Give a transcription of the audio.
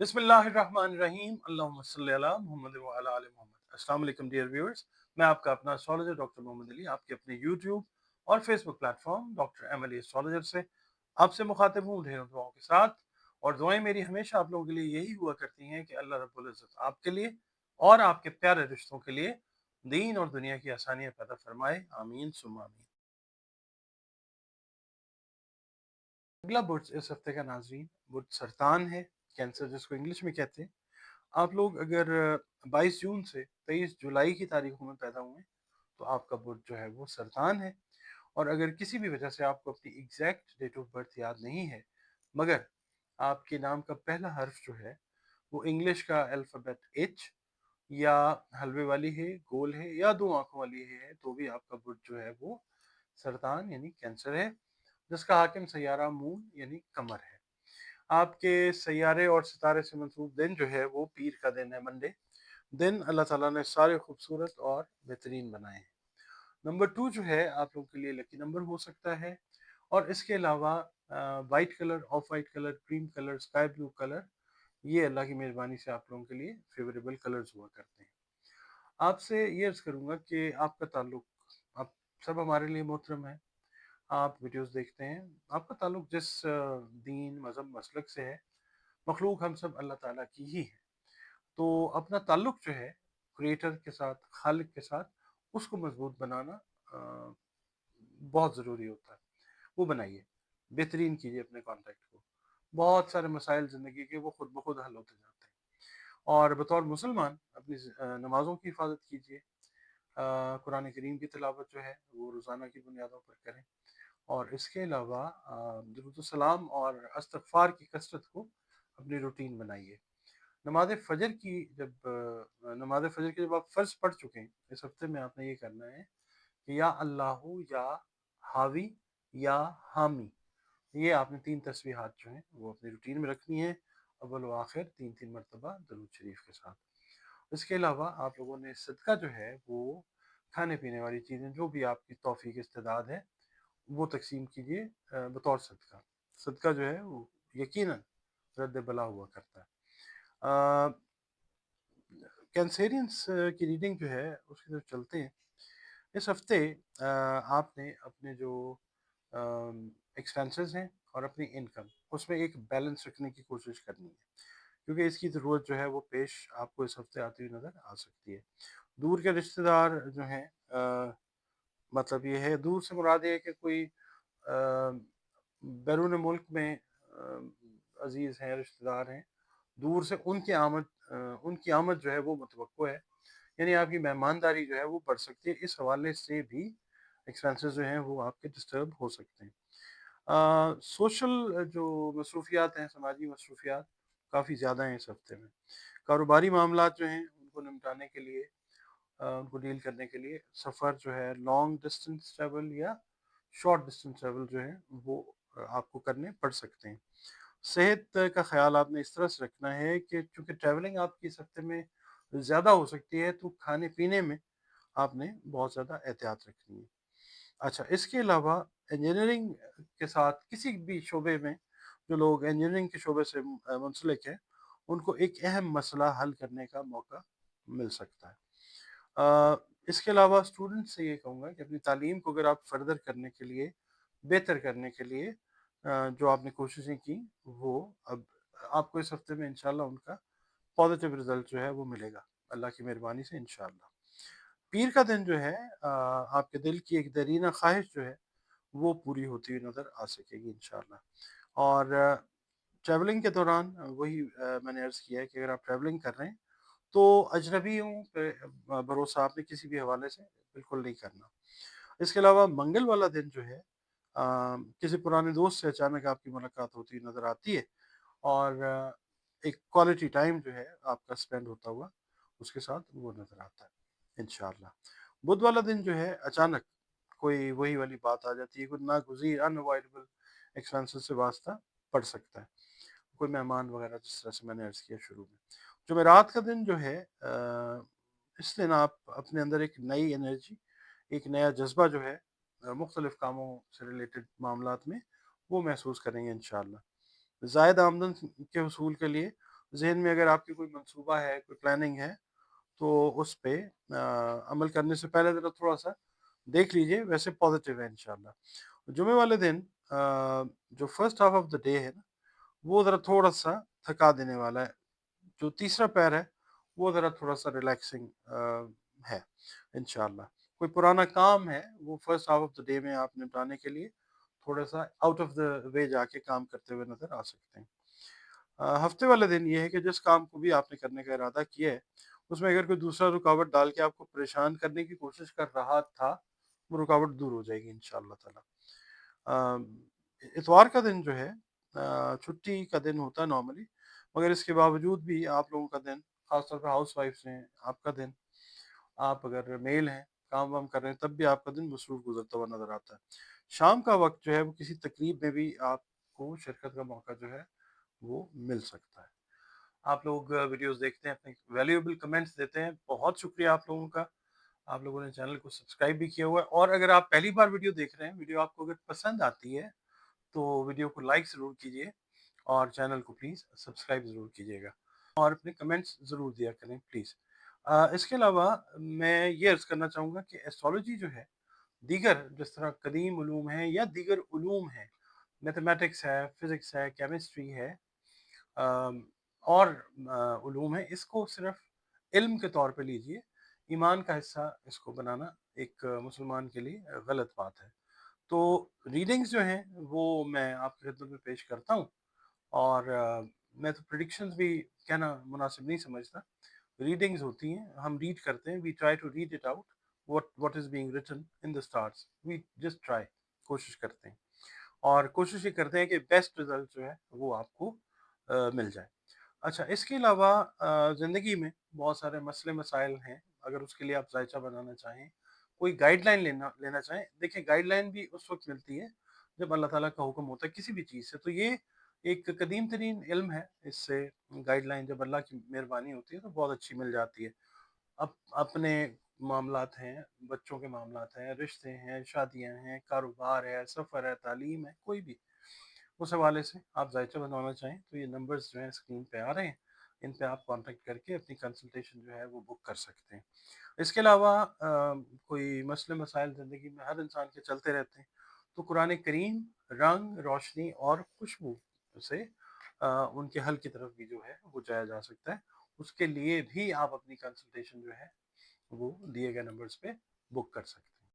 बिस्मिल्लाहिर्रहमानिर्रहीम अल्लाहुम्मा सल्ली अला मुहम्मद व अला आलि मोहम्मद। अस्सलाम वालेकुम डियर व्यूअर्स, मैं आपका अपना एस्ट्रोलॉजर डॉक्टर मोहम्मद अली आपके अपने यूट्यूब और Facebook platform doctor M Ali astrologer से आपसे मुखातिब हूँ ढेरों दुआओं के साथ। और दुआएं मेरी हमेशा आप लोगों के लिए यही हुआ करती हैं कि अल्लाह रब्बुल इज़्ज़त आपके लिए और आपके प्यारे रिश्तों के लिए दीन और दुनिया की आसानियाँ पैदा फरमाए, आमीन सुम्मा आमीन। अगला बुर्ज इस हफ्ते का नाजरीन बुर्ज सरतान है, कैंसर जिसको इंग्लिश में कहते हैं। आप लोग अगर 22 जून से 23 जुलाई की तारीखों में पैदा हुए तो आपका बुर्ज जो है वो सरतान है। और अगर किसी भी वजह से आपको अपनी एग्जैक्ट डेट ऑफ बर्थ याद नहीं है, मगर आपके नाम का पहला हर्फ जो है वो इंग्लिश का अल्फ़ाबेट एच या हलवे वाली है, गोल है या दो आंखों वाली है, तो भी आपका बुर्ज जो है वो सरतान यानी कैंसर है, जिसका हाकिम सैयारा मून यानी कमर है। आपके सैयारे और सितारे से मंसूब दिन जो है वो पीर का दिन है, मंडे दिन अल्लाह ताला ने सारे खूबसूरत और बेहतरीन बनाए हैं। नंबर 2 जो है आप लोगों के लिए लकी नंबर हो सकता है। और इसके अलावा white colour, of white colour, cream colour, sky blue colour, ये अल्लाह की मेहरबानी से आप लोगों के लिए फेवरेबल कलर्स हुआ करते हैं। आपसे ये अर्ज़ करूँगा कि आपका ताल्लुक, आप सब हमारे लिए मोहतरम है, आप वीडियोस देखते हैं, आपका ताल्लुक जिस दीन मज़हब मसलक से है, मखलूक हम सब अल्लाह ताला की ही है। तो अपना ताल्लुक जो है क्रिएटर के साथ, खालिक के साथ, उसको मजबूत बनाना बहुत ज़रूरी होता है। वो बनाइए, बेहतरीन कीजिए अपने कॉन्टैक्ट को। बहुत सारे मसाइल ज़िंदगी के वो खुद ब खुद हल होते जाते हैं। और बतौर मुसलमान अपनी नमाज़ों की हिफाजत कीजिए, कुरान करीम की तिलावत जो है वो रोज़ाना की बुनियादों पर करें। और इसके अलावा दुरूद सलाम और इस्तग़फ़ार की कसरत को अपनी रूटीन बनाइए। नमाज फ़जर की जब आप फ़र्ज़ पढ़ चुके हैं, इस हफ्ते में आपने ये करना है कि या अल्लाहु या हावी या हामी, ये आपने 3 तस्बीहात जो हैं वो अपनी रूटीन में रखनी है, अव्वल व आखिर 3-3 मरतबा दरूद शरीफ के साथ। इसके अलावा आप लोगों ने सदका जो है वो खाने-पीने वाली चीज़ें जो भी आपकी तौफ़ीक इस्तेदाद है, वो तक़सीम कीजिए बतौर सदका। सदका जो है वो यकीनन रद्द बला हुआ करता है। अ, कैंसेरियंस की रीडिंग जो है उसकी तरफ चलते हैं। इस हफ्ते आपने अपने जो एक्सपेंसेस हैं और अपनी इनकम, उसमें एक बैलेंस रखने की कोशिश करनी है, क्योंकि इसकी ज़रूरत जो है वो पेश आपको इस हफ्ते आती हुई नज़र आ सकती है। दूर के रिश्तेदार जो हैं, मतलब ये है, दूर से मुराद ये है कि कोई बैरून मुल्क में अजीज़ हैं, रिश्तेदार हैं, दूर से उनकी आमद जो है वो मुतवक्को है, यानी आपकी मेहमानदारी जो है वो बढ़ सकती है। इस हवाले से भी एक्सपेंसेस जो हैं वो आपके डिस्टर्ब हो सकते हैं। सोशल जो मसरूफियात हैं, समाजी मसरूफियात काफ़ी ज़्यादा हैं इस हफ्ते में। कारोबारी मामलात जो हैं उनको निपटाने के लिए, उनको डील करने के लिए सफ़र जो है, लॉन्ग डिस्टेंस ट्रैवल या शॉर्ट डिस्टेंस ट्रैवल जो है वो आपको करने पड़ सकते हैं। सेहत का ख़्याल आपने इस तरह से रखना है कि चूँकि ट्रैवलिंग आपकी इस हफ्ते में ज़्यादा हो सकती है, तो खाने-पीने में आपने बहुत ज़्यादा एहतियात रखनी है। अच्छा, इसके अलावा इंजीनियरिंग के साथ किसी भी शोबे में जो लोग इंजीनियरिंग के शोबे से मुंसलिक हैं, उनको एक अहम मसला हल करने का मौका मिल सकता है। इसके अलावा स्टूडेंट्स से ये कहूँगा कि अपनी तालीम को अगर आप फर्दर करने के लिए, बेहतर करने के लिए जो आपने कोशिशें की, वो अब आपको इस हफ्ते में इंशाल्लाह उनका पॉजिटिव रिजल्ट जो है वो मिलेगा, अल्लाह की मेहरबानी से इंशाल्लाह। पीर का दिन जो है, आपके दिल की एक दरीना ख्वाहिश जो है वो पूरी होती हुई नज़र आ सकेगी इंशाल्लाह। और ट्रैवलिंग के दौरान वही मैंने अर्ज़ किया है कि अगर आप ट्रैवलिंग कर रहे हैं तो अजनबियों पे भरोसा आपने किसी भी हवाले से बिल्कुल नहीं करना। इसके अलावा मंगल वाला दिन जो है, किसी पुराने दोस्त से अचानक आपकी मुलाकात होती हुई नज़र आती है और एक क्वालिटी टाइम जो है आपका स्पेंड होता हुआ उसके साथ वो नज़र आता है इंशाल्लाह। बुध वाला दिन जो है, अचानक कोई वही वाली बात आ जाती है, कोई नागुज़ीर अनअवॉइडेबल एक्सपेंसेस से वास्ता पड़ सकता है, कोई मेहमान वगैरह, जिस तरह से मैंने अर्ज़ किया शुरू में। जुमेरात का दिन जो है, इस दिन आप अपने अंदर एक नई एनर्जी, एक नया जज़्बा जो है मुख्तलिफ़ कामों से रिलेटेड मामलात में वो महसूस करेंगे इंशाअल्लाह। ज़ायद आमदन के हसूल के लिए ذہن میں اگر آپ کی کوئی منصوبہ ہے، کوئی پلاننگ ہے، تو اس پہ عمل کرنے سے پہلے ذرا تھوڑا سا دیکھ لیجئے، ویسے پازیٹیو ہے انشاءاللہ۔ جمعے والے دن جو first half of the day ہے نا، وہ ذرا تھوڑا سا تھکا دینے والا ہے۔ جو تیسرا پیر ہے وہ ذرا تھوڑا سا ریلیکسنگ ہے انشاءاللہ۔ کوئی پرانا کام ہے وہ first half of the day میں آپ نپٹانے کے لیے تھوڑا سا آؤٹ آف دا وے جا کے کام کرتے ہوئے نظر آ سکتے ہیں۔ ہفتے والے دن یہ ہے کہ جس کام کو بھی آپ نے کرنے کا ارادہ کیا ہے، اس میں اگر کوئی دوسرا رکاوٹ ڈال کے آپ کو پریشان کرنے کی کوشش کر رہا تھا، وہ رکاوٹ دور ہو جائے گی انشاءاللہ تعالی۔ اتوار کا دن جو ہے چھٹی کا دن ہوتا ہے نارملی، مگر اس کے باوجود بھی آپ لوگوں کا دن، خاص طور پہ ہاؤس وائفس ہیں، آپ کا دن، آپ اگر میل ہیں، کام وام کر رہے ہیں، تب بھی آپ کا دن مصروف گزرتا ہوا نظر آتا ہے۔ شام کا وقت جو ہے وہ کسی تقریب میں بھی آپ کو شرکت کا موقع جو ہے وہ مل سکتا ہے۔ آپ لوگ ویڈیوز دیکھتے ہیں، اپنے ویلیوبل کمنٹس دیتے ہیں، بہت شکریہ آپ لوگوں کا۔ آپ لوگوں نے چینل کو سبسکرائب بھی کیا ہوا ہے، اور اگر آپ پہلی بار ویڈیو دیکھ رہے ہیں، ویڈیو آپ کو اگر پسند آتی ہے تو ویڈیو کو لائک ضرور کیجیے، اور چینل کو پلیز سبسکرائب ضرور کیجیے گا، اور اپنے کمنٹس ضرور دیا کریں پلیز۔ اس کے علاوہ میں یہ عرض کرنا چاہوں گا کہ ایسٹرالوجی جو ہے، دیگر جس طرح قدیم علوم ہیں یا دیگر علوم ہیں، میتھمیٹکس ہے، فزکس ہے، کیمسٹری ہے، اور علوم ہیں، اس کو صرف علم کے طور پہ لیجئے، ایمان کا حصہ اس کو بنانا ایک مسلمان کے لیے غلط بات ہے۔ تو ریڈنگز جو ہیں وہ میں آپ کی خدمت میں پیش کرتا ہوں، اور میں تو پریڈکشنز بھی کہنا مناسب نہیں سمجھتا، ریڈنگز ہوتی ہیں، ہم ریڈ کرتے ہیں، we try to read it out, what is being written in the stars, we just try، کوشش کرتے ہیں، اور کوشش یہ کرتے ہیں کہ بیسٹ رزلٹ جو ہے وہ آپ کو مل جائے۔ اچھا، اس کے علاوہ زندگی میں بہت سارے مسئلے مسائل ہیں، اگر اس کے لیے آپ ذائچہ بنانا چاہیں، کوئی گائیڈ لائن لینا چاہیں، دیکھیں گائیڈ لائن بھی اس وقت ملتی ہے جب اللہ تعالیٰ کا حکم ہوتا ہے کسی بھی چیز سے، تو یہ ایک قدیم ترین علم ہے، اس سے گائیڈ لائن جب اللہ کی مہربانی ہوتی ہے تو بہت اچھی مل جاتی ہے۔ اپنے معاملات ہیں، بچوں کے معاملات ہیں، رشتے ہیں، شادیاں ہیں، کاروبار ہے، سفر ہے، تعلیم ہے، کوئی بھی اس حوالے سے آپ ذائچہ بنوانا چاہیں تو یہ نمبرز جو ہیں اسکرین پہ آ رہے ہیں، ان پہ آپ کانٹیکٹ کر کے اپنی کنسلٹیشن جو ہے وہ بک کر سکتے ہیں۔ اس کے علاوہ کوئی مسئلے مسائل زندگی میں ہر انسان کے چلتے رہتے ہیں، تو قرآن کریم رنگ، روشنی اور خوشبو سے ان کے حل کی طرف بھی جو ہے وہ جایا جا سکتا ہے۔ اس کے لیے بھی آپ اپنی کنسلٹیشن جو ہے وہ دیے گئے نمبرز پہ بک کر سکتے ہیں۔